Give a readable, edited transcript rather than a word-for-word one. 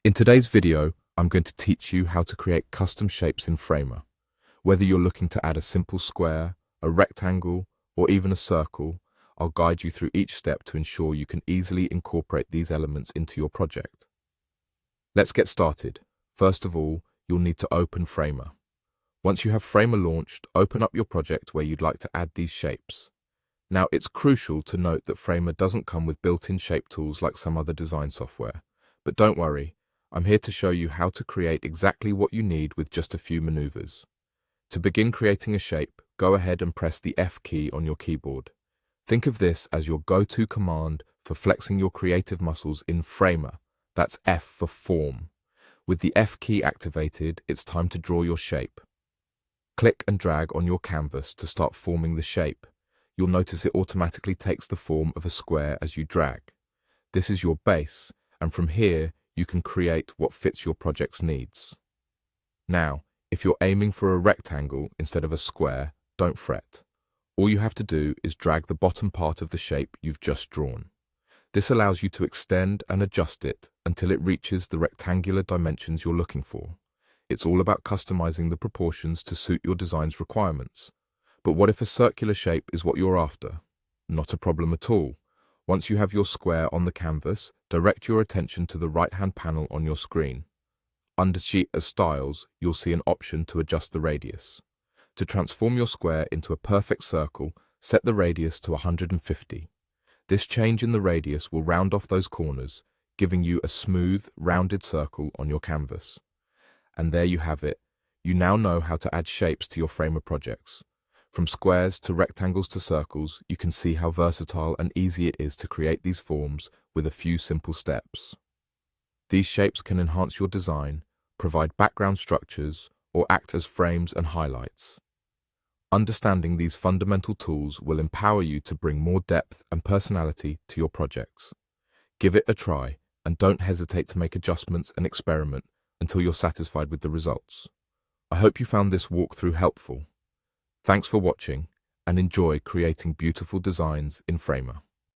In today's video, I'm going to teach you how to create custom shapes in Framer. Whether you're looking to add a simple square, a rectangle, or even a circle, I'll guide you through each step to ensure you can easily incorporate these elements into your project. Let's get started. First of all, you'll need to open Framer. Once you have Framer launched, open up your project where you'd like to add these shapes. Now, it's crucial to note that Framer doesn't come with built-in shape tools like some other design software. But don't worry, I'm here to show you how to create exactly what you need with just a few maneuvers. To begin creating a shape, go ahead and press the F key on your keyboard. Think of this as your go-to command for flexing your creative muscles in Framer. That's F for form. With the F key activated, it's time to draw your shape. Click and drag on your canvas to start forming the shape. You'll notice it automatically takes the form of a square as you drag. This is your base, and from here, you can create what fits your project's needs. Now, if you're aiming for a rectangle instead of a square, don't fret. All you have to do is drag the bottom part of the shape you've just drawn. This allows you to extend and adjust it until it reaches the rectangular dimensions you're looking for. It's all about customizing the proportions to suit your design's requirements. But what if a circular shape is what you're after? Not a problem at all. Once you have your square on the canvas, direct your attention to the right-hand panel on your screen. Under Sheet as Styles, you'll see an option to adjust the radius. To transform your square into a perfect circle, set the radius to 150. This change in the radius will round off those corners, giving you a smooth, rounded circle on your canvas. And there you have it. You now know how to add shapes to your Framer projects. From squares to rectangles to circles, you can see how versatile and easy it is to create these forms with a few simple steps. These shapes can enhance your design, provide background structures, or act as frames and highlights. Understanding these fundamental tools will empower you to bring more depth and personality to your projects. Give it a try, and don't hesitate to make adjustments and experiment until you're satisfied with the results. I hope you found this walkthrough helpful. Thanks for watching, and enjoy creating beautiful designs in Framer.